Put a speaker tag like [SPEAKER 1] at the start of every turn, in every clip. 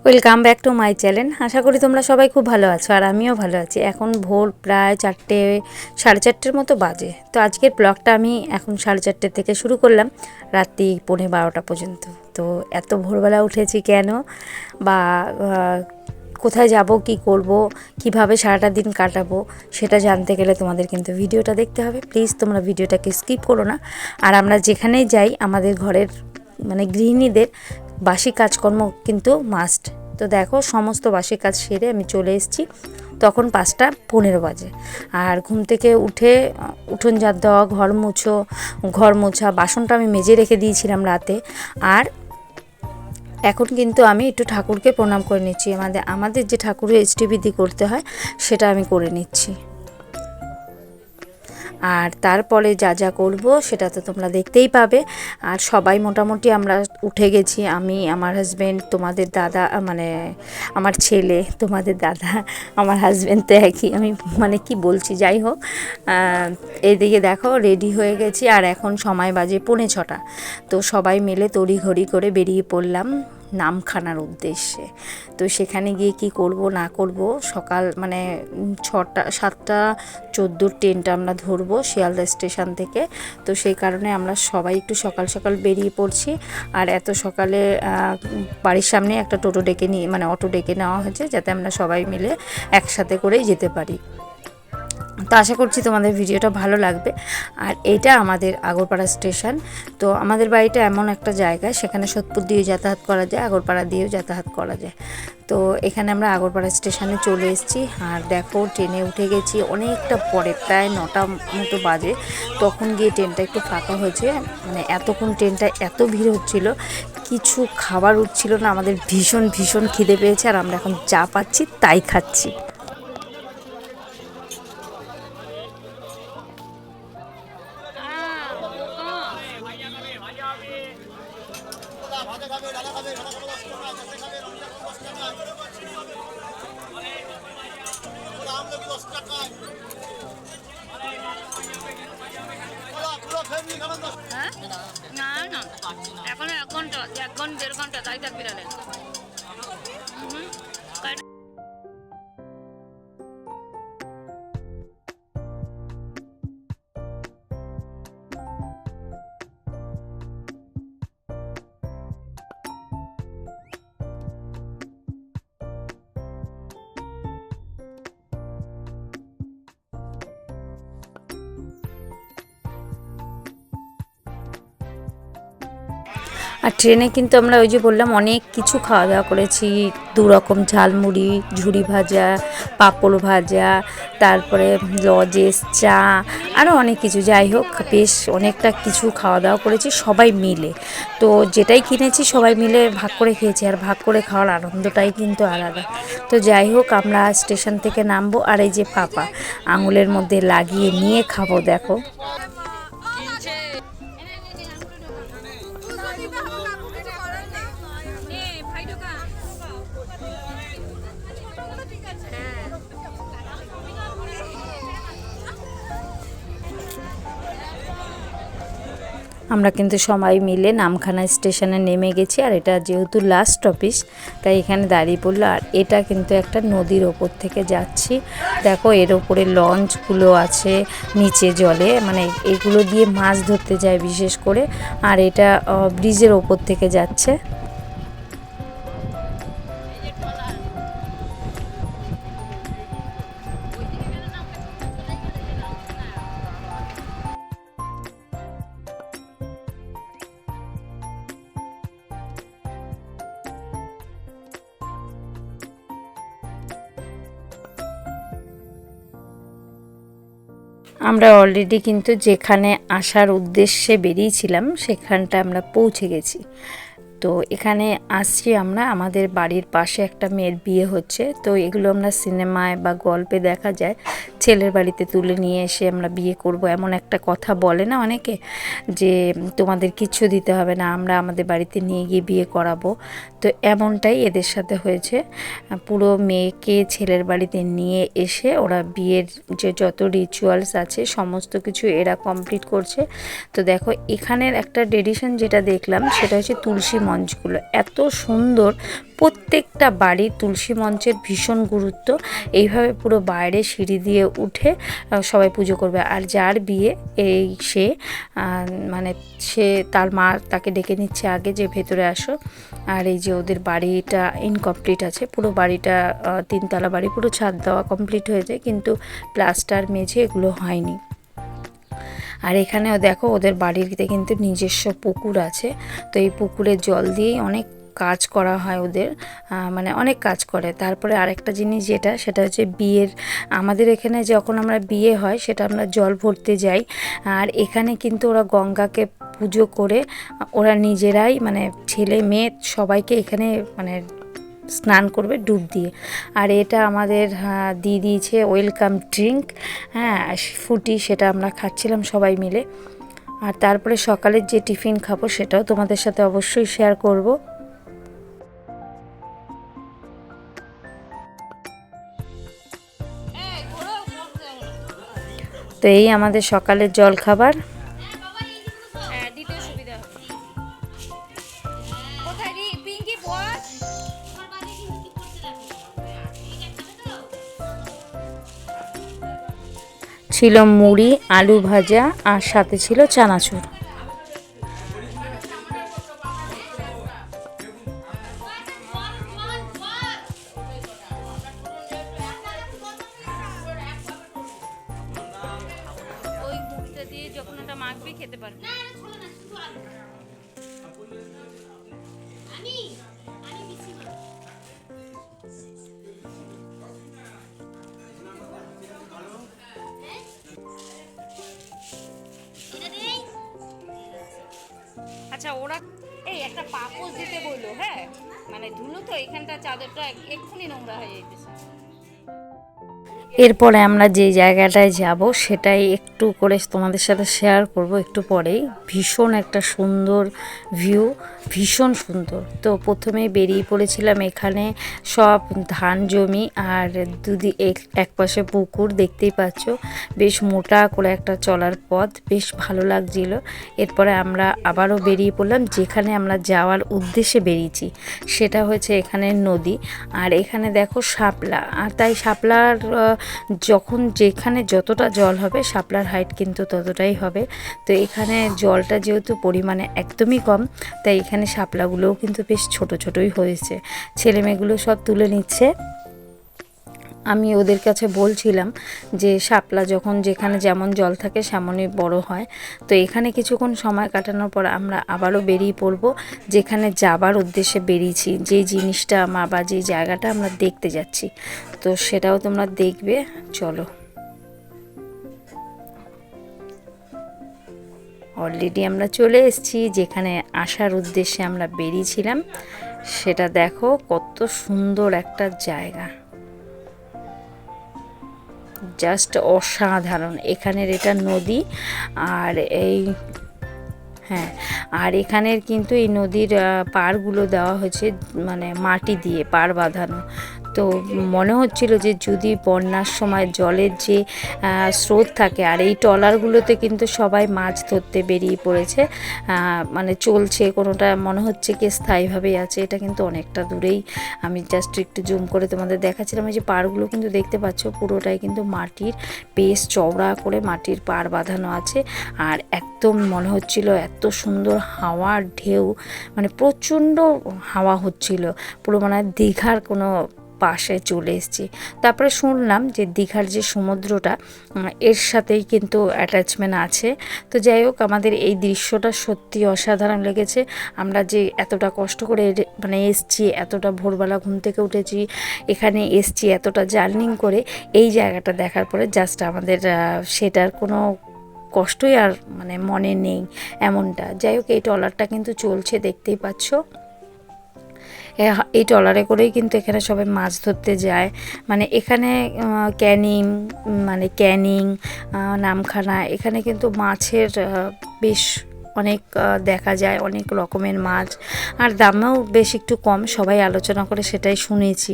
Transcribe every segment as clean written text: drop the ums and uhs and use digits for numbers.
[SPEAKER 1] Welcome back to my channel. আশা করি তোমরা সবাই খুব ভালো আছো আর আমিও ভালো আছি। এখন ভোর প্রায় 4টে, 4:30 মতো বাজে। তো আজকের ব্লগটা আমি এখন 4:30 থেকে শুরু করলাম রাত্রি 11:30 পর্যন্ত। তো এত ভোরবেলা উঠেছি কেন, বা কোথায় যাব, কি করব, কিভাবে সারাটা দিন কাটাবো, সেটা জানতে গেলে তোমাদের কিন্তু ভিডিওটা দেখতে হবে। প্লিজ তোমরা ভিডিওটাকে স্কিপ করো না। আর আমরা যেখানেই যাই আমাদের ঘরের মানে গৃহিণীদের বাসি কাজকর্ম কিন্তু মাস্ট। তো দেখো সমস্ত বাসি কাজ সেরে আমি চলে এসেছি, তখন 5:15 বাজে। আর ঘুম থেকে উঠে উঠোন ঝাড় দেওয়া, ঘর মোছা, বাসনটা আমি মেজে রেখে দিয়েছিলাম রাতে। আর এখন কিন্তু আমি একটু ঠাকুরকে প্রণাম করে নিচ্ছি। আমাদের যে ঠাকুরের ইষ্টবিধি করতে হয় সেটা আমি করে নিচ্ছি। আর তারপরে যা যা করব সেটা তো তোমরা দেখতেই পাবে। আর সবাই মোটামুটি আমরা উঠে গেছি, আমি, আমার হাজব্যান্ড, তোমাদের দাদা, মানে আমার ছেলে, তোমাদের দাদা, আমার হাজব্যান্ড তো একই, আমি মানে কি বলছি, যাই হোক। এইদিকে দেখো রেডি হয়ে গেছি আর এখন সময় বাজে 5:45। তো সবাই মিলে তড়িঘড়ি করে বেরিয়ে পড়লাম নামখানার উদ্দেশ্যে। তো সেখানে গিয়ে কি করব না করব, সকাল মানে 7:14 ট্রেনটা আমরা ধরবো শিয়ালদা স্টেশন থেকে। তো সেই কারণে আমরা সবাই একটু সকাল সকাল বেরিয়ে পড়ছি। আর এত সকালে বাড়ির সামনে একটা টোটো ডেকে নিয়ে, মানে অটো ডেকে নেওয়া হয়েছে, যাতে আমরা সবাই মিলে একসাথে করেই যেতে পারি। তো আশা করছি তোমাদের ভিডিওটা ভালো লাগবে। আর এইটা আমাদের আগরপাড়া স্টেশন। তো আমাদের বাড়িটা এমন একটা জায়গা, সেখানে সোদপুর দিয়েও যাতায়াত করা যায়, আগরপাড়া দিয়েও যাতায়াত করা যায়। তো এখানে আমরা আগরপাড়া স্টেশনে চলে এসেছি। আর দেখো ট্রেনে উঠে গেছি অনেকটা পরে, প্রায় 9টা মতো বাজে। তখন গিয়ে ট্রেনটা একটু ফাঁকা হয়েছে। মানে এতক্ষণ ট্রেনটা এত ভিড় হচ্ছিল, কিছু খাবার উঠছিল না। আমাদের ভীষণ ভীষণ খিদে পেয়েছে আর আমরা এখন যা পাচ্ছি তাই খাচ্ছি। না না, এখন 1 ঘন্টা, 1-1.5 ঘন্টা তাই থাকবি না। আর ট্রেনে কিন্তু আমরা ওই যে বললাম অনেক কিছু খাওয়া দাওয়া করেছি। 2 রকম ঝালমুড়ি, ঝুরি ভাজা, পাঁপড় ভাজা, তারপরে লজেস, চা, আরও অনেক কিছু। যাই হোক বেশ অনেকটা কিছু খাওয়া দাওয়া করেছি সবাই মিলে। তো যেটাই কিনেছি সবাই মিলে ভাগ করে খেয়েছি, আর ভাগ করে খাওয়ার আনন্দটাই কিন্তু আলাদা। তো যাই হোক আমরা স্টেশন থেকে নামবো, আর এই যে পাপা আঙুলের মধ্যে লাগিয়ে নিয়ে খাবো দেখো। আমরা কিন্তু সবাই মিলে নামখানা স্টেশনে নেমে গেছি। আর এটা যেহেতু লাস্ট অফিস তাই এখানে দাঁড়িয়ে পড়লো। আর এটা কিন্তু একটা নদীর ওপর থেকে যাচ্ছি। দেখো এর ওপরে লঞ্চগুলো আছে নিচে জলে, মানে এগুলো দিয়ে মাছ ধরতে যায় বিশেষ করে। আর এটা ব্রিজের ওপর থেকে যাচ্ছে। আমরা অলরেডি কিন্তু যেখানে আসার উদ্দেশ্যে বেরিয়েছিলাম সেখানটা আমরা পৌঁছে গেছি। তো এখানে আসছি আমরা, আমাদের বাড়ির পাশে একটা মেয়ের বিয়ে হচ্ছে। তো এগুলো আমরা সিনেমায় বা গল্পে দেখা যায়, ছেলের বাড়িতে তুলে নিয়ে এসে আমরা বিয়ে করব, এমন একটা কথা বলে না অনেকে, যে তোমাদের কিচ্ছু দিতে হবে না, আমরা আমাদের বাড়িতে নিয়ে গিয়ে বিয়ে করাবো। তো এমনটাই এদের সাথে হয়েছে। পুরো মেয়েকে ছেলের বাড়িতে নিয়ে এসে ওরা বিয়ের যে যত রিচুয়ালস আছে সমস্ত কিছু এরা কমপ্লিট করছে। তো দেখো এখানের একটা ট্রেডিশন যেটা দেখলাম সেটা হচ্ছে তুলসী মঞ্চগুলো এত সুন্দর। প্রত্যেকটা বাড়ির তুলসী মঞ্চের ভীষণ গুরুত্ব। এইভাবে পুরো বাইরে সিঁড়ি দিয়ে উঠে সবাই পুজো করবে। আর যার বিয়ে এই সে মানে সে তার মা তাকে ডেকে নিচ্ছে আগে যে ভেতরে আসো। আর এই যে ওদের বাড়িটা ইনকমপ্লিট আছে, পুরো বাড়িটা 3তলা বাড়ি, পুরো ছাদ দেওয়া কমপ্লিট হয়েছে কিন্তু প্লাস্টার মেঝে এগুলো হয়নি। আর এখানেও দেখো ওদের বাড়িতে কিন্তু নিজস্ব পুকুর আছে, তো এই পুকুরের জল দিয়েই অনেক কাজ করা হয় ওদের, মানে অনেক কাজ করে। তারপরে আরেকটা জিনিস সেটা হচ্ছে বিয়ের, আমাদের এখানে যখন আমরা বিয়ে হয় সেটা আমরা জল ভরতে যাই, আর এখানে কিন্তু ওরা গঙ্গাকে পুজো করে ওরা নিজেরাই মানে ছেলে মেয়ে সবাইকে এখানে মানে স্নান করবে ডুব দিয়ে। আর এটা আমাদের দিয়ে দিয়েছে ওয়েলকাম ড্রিঙ্ক, হ্যাঁ ফুটি, সেটা আমরা খাচ্ছিলাম সবাই মিলে। আর তারপরে সকালের যে টিফিন খাবো সেটাও তোমাদের সাথে অবশ্যই শেয়ার করব। তো এই আমাদের সকালের জল খাবার। ছিল মুড়ি, আলু ভাজা, আর সাথে ছিল চানাচুর। ওই মুড়িটা দিয়ে যখন এটা মাখবি খেতে পারবি। আচ্ছা ওরা এই একটা পাপোশ দিতে বললো, হ্যাঁ মানে ধুলো তো এখানটা চাদরটা এক্ষুনি নোংরা হয়ে যেতেছে। এরপরে আমরা যে জায়গাটায় যাব সেটাই একটু করে তোমাদের সাথে শেয়ার করব একটু পরেই। ভীষণ একটা সুন্দর ভিউ, ভীষণ সুন্দর। তো প্রথমেই বেরিয়ে পড়েছিলাম, এখানে সব ধান জমি আর এক পাশে পুকুর দেখতেই পাচ্ছ, বেশ মোটা করে একটা চলার পথ, বেশ ভালো লাগছিল। এরপরে আমরা আবারও বেরিয়ে পড়লাম, যেখানে আমরা যাওয়ার উদ্দেশ্যে বেরিয়েছি সেটা হচ্ছে এখানে নদী। আর এখানে দেখো শাপলা, আর তাই শাপলার যখন যেখানে যতটা জল হবে শাপলার হাইট কিন্তু ততটাই হবে। তো এখানে জলটা যেহেতু পরিমাণে একদমই কম, তাই এখানে শাপলাগুলোও কিন্তু বেশ ছোট ছোটই হয়েছে। ছেলেমেয়েগুলো সব তুলে নিচ্ছে। আমি ওদের কাছে বলছিলাম যে শাপলা যখন যেখানে যেমন জল থাকে সেমনই বড় হয়। তো এখানে কিছুক্ষণ সময় কাটানোর পর আমরা আবারও বেরিয়ে পড়ব, যেখানে যাবার উদ্দেশ্যে বেরিয়েছি, যে জিনিসটা বা যে জায়গাটা আমরা দেখতে যাচ্ছি, তো সেটাও তোমরা দেখবে। চলো, অলরেডি আমরা চলে এসেছি যেখানে আসার উদ্দেশ্যে আমরা বেরিয়েছিলাম। সেটা দেখো কত সুন্দর একটা জায়গা, জাস্ট অসাধারণ। এখানের এটা নদী, আর এই হ্যাঁ, আর এখানের কিন্তু এই নদীর পাড়গুলো দেওয়া হয়েছে মানে মাটি দিয়ে পাড় বাঁধানো। তো মনে হচ্ছিল যে যদি বন্যার সময় জলের যে স্রোত থাকে, আর এই ট্রলারগুলোতে কিন্তু সবাই মাছ ধরতে বেরিয়ে পড়েছে, মানে চলছে, কোনোটা মনে হচ্ছে কি স্থায়ীভাবেই আছে। এটা কিন্তু অনেকটা দূরেই, আমি জাস্ট একটু জুম করে তোমাদের দেখাচ্ছিলাম। এই যে পাড়গুলো কিন্তু দেখতে পাচ্ছ পুরোটাই কিন্তু মাটির, বেশ চওড়া করে মাটির পাড় বাঁধানো আছে। আর একদম মনে হচ্ছিল এত সুন্দর হাওয়ার ঢেউ, মানে প্রচণ্ড হাওয়া হচ্ছিল, পুরো মানে দীঘার কোনো পাশে চলে এসেছি। তারপরে শুনলাম যে দীঘার যে সমুদ্রটা এর সাথেই কিন্তু অ্যাটাচমেন্ট আছে। তো যাই হোক, আমাদের এই দৃশ্যটা সত্যি অসাধারণ লেগেছে। আমরা যে এতটা কষ্ট করে মানে এসছি, এতটা ভোরবেলা ঘুম থেকে উঠেছি, এখানে এসছি এতটা জার্নিং করে, এই জায়গাটা দেখার পরে জাস্ট আমাদের সেটার কোনো কষ্টই আর মানে মনে নেই এমনটা। যাই হোক, এই ট্রলারটা কিন্তু চলছে, দেখতেই পাচ্ছ। এই ট্রলারে করেই কিন্তু এখানে সবাই মাছ ধরতে যায়। মানে এখানে ক্যানিং নামখানা, এখানে কিন্তু মাছের বেশ অনেক দেখা যায়, অনেক রকমের মাছ, আর দামেও বেশ একটু কম, সবাই আলোচনা করে সেটাই শুনেছি।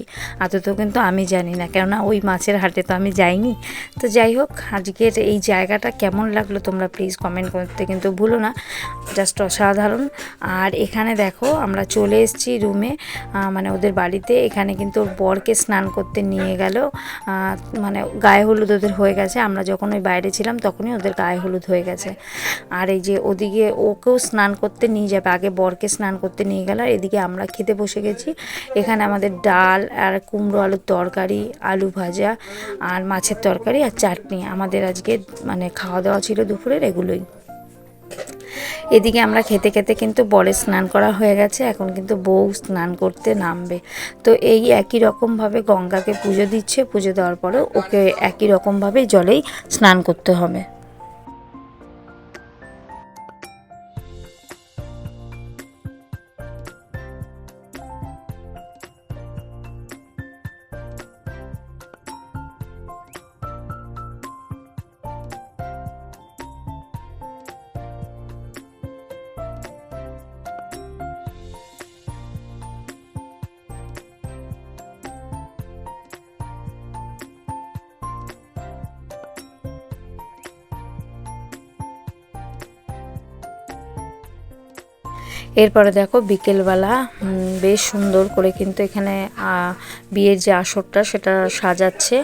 [SPEAKER 1] তো কিন্তু আমি জানি না, কেননা ওই মাছের হাটে তো আমি যাইনি। তো যাই হোক, আজকের এই জায়গাটা কেমন লাগলো তোমরা প্লিজ কমেন্ট করতে কিন্তু ভুলো না, জাস্ট অসাধারণ। আর এখানে দেখো আমরা চলে এসেছি রুমে, মানে ওদের বাড়িতে। এখানে কিন্তু ওর বরকে স্নান করতে নিয়ে গেল, মানে গায়ে হলুদ ওদের হয়ে গেছে। আমরা যখন ওই বাইরে ছিলাম তখনই ওদের গায়ে হলুদ হয়ে গেছে। আর এই যে ওদিকে ওকেও স্নান করতে নিয়ে যাবে, আগে বরকে স্নান করতে নিয়ে গেল, আর এদিকে আমরা খেতে বসে গেছি। এখানে আমাদের ডাল আর কুমড়ো আলুর তরকারি, আলু ভাজা আর মাছের তরকারি আর চাটনি আমাদের আজকে মানে খাওয়া দাওয়া ছিল দুপুরের, এগুলোই। এদিকে আমরা খেতে খেতে কিন্তু বরের স্নান করা হয়ে গেছে, এখন কিন্তু বউ স্নান করতে নামবে। তো এই একই রকমভাবে গঙ্গাকে পুজো দিচ্ছে, পুজো দেওয়ার পরে ওকে একই রকমভাবে জলেই স্নান করতে হবে। এরপরে দেখো বিকেলবেলা বেশ সুন্দর করে কিন্তু এখানে বিয়ের যে আসরটা সেটা সাজাচ্ছে।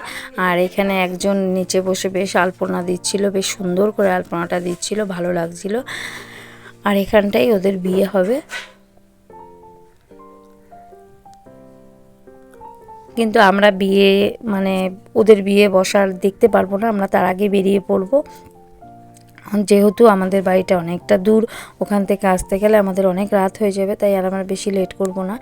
[SPEAKER 1] আর এখানে একজন নিচে বসে বেশ আলপনা দিচ্ছিল, বেশ সুন্দর করে আলপনাটা দিচ্ছিল, ভালো লাগছিল। আর এখানটাই ওদের বিয়ে হবে। কিন্তু আমরা বিয়ে মানে ওদের বিয়ে বসার দেখতে পারবো না, আমরা তার আগে বেরিয়ে পড়বো। যেহেতু আমাদের বাড়িটা অনেকটা দূর, ওখান থেকে আসতে গেলে আমাদের অনেক রাত হয়ে যাবে, তাই আর আমরা বেশি লেট করব না।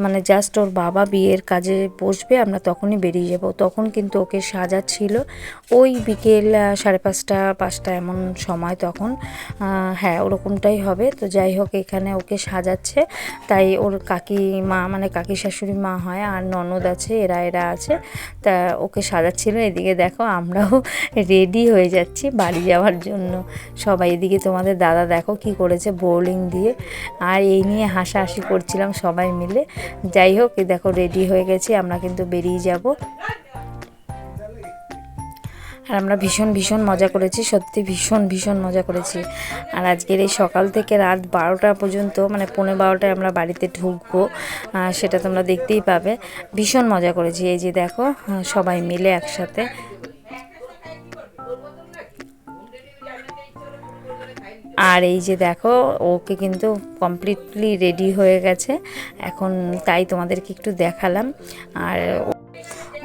[SPEAKER 1] মানে জাস্ট ওর বাবা বিয়ের কাজে বসবে, আমরা তখনই বেরিয়ে যাব। তখন কিন্তু ওকে সাজাচ্ছিল ওই বিকেল 5:30-5টা এমন সময় তখন, হ্যাঁ ওরকমটাই হবে। তো যাই হোক, এখানে ওকে সাজাচ্ছে, তাই ওর কাকিমা মানে কাকি শাশুড়ি মা হয় আর ননদ আছে, এরা আছে, তা ওকে সাজাচ্ছিল। এদিকে দেখো আমরাও রেডি হয়ে যাচ্ছি বাড়ি যাওয়ার জন্য সবাই। এদিকে তোমাদের দাদা দেখো কি করেছে বোলিং দিয়ে, আর এই নিয়ে হাসাহাসি করছিলাম সবাই মিলে। যাই হোক, এই দেখো রেডি হয়ে গেছি, আমরা কিন্তু বেরিয়ে যাব। আর আমরা ভীষণ মজা করেছি, সত্যি ভীষণ মজা করেছি। আর আজকের এই সকাল থেকে রাত 12টা পর্যন্ত, মানে 12:15টায় আমরা বাড়িতে ঢুকবো, সেটা তোমরা দেখতেই পাবে। ভীষণ মজা করেছি। এই যে দেখো সবাই মিলে একসাথে। আর এই যে দেখো ওকে কিন্তু কমপ্লিটলি রেডি হয়ে গেছে এখন, তাই তোমাদেরকে একটু দেখালাম। আর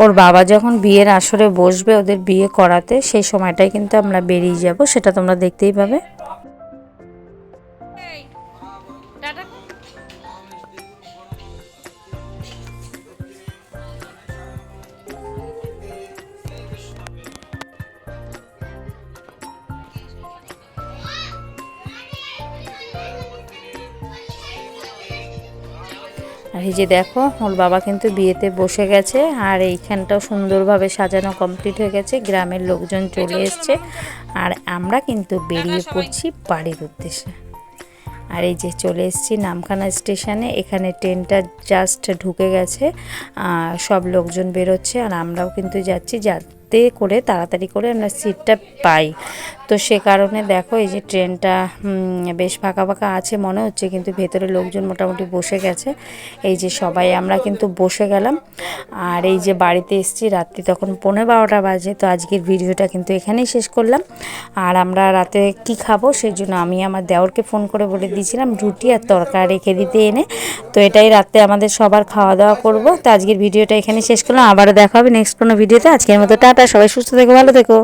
[SPEAKER 1] ওর বাবা যখন বিয়ের আসরে বসবে ওদের বিয়ে করাতে, সেই সময়টাই কিন্তু আমরা বেরিয়ে যাব, সেটা তোমরা দেখতেই পাবে। আর এই যে দেখো ওর বাবা কিন্তু বিয়েতে বসে গেছে, আর এইখানটাও সুন্দরভাবে সাজানো কমপ্লিট হয়ে গেছে, গ্রামের লোকজন চলে এসছে, আর আমরা কিন্তু বেরিয়ে পড়ছি বাড়ির উদ্দেশ্যে। আর এই যে চলে এসেছি নামখানা স্টেশনে, এখানে ট্রেনটা জাস্ট ঢুকে গেছে, সব লোকজন বেরোচ্ছে, আর আমরাও কিন্তু যাচ্ছি, যাতে করে তাড়াতাড়ি করে আমরা সিটটা পাই। তো সে কারণে দেখো এই যে ট্রেনটা বেশ ফাঁকা আছে মনে হচ্ছে, কিন্তু ভেতরে লোকজন মোটামুটি বসে গেছে। এই যে সবাই আমরা কিন্তু বসে গেলাম। আর এই যে বাড়িতে এসেছি রাত্রি তখন 12:15 বাজে। তো আজকের ভিডিওটা কিন্তু এখানেই শেষ করলাম। আর আমরা রাতে কি খাবো সেই জন্য আমি আমার দেওরকে ফোন করে বলে দিয়েছিলাম রুটি আর তরকা রেখে দিতে এনে। তো এটাই রাতে আমাদের সবার খাওয়া দাওয়া করবো। তো আজকের ভিডিওটা এখানেই শেষ করলাম, আবারও দেখা হবে নেক্সট কোনো ভিডিওতে। আজকের মতো টাটা, সবাই সুস্থ থেকো, ভালো থেকো।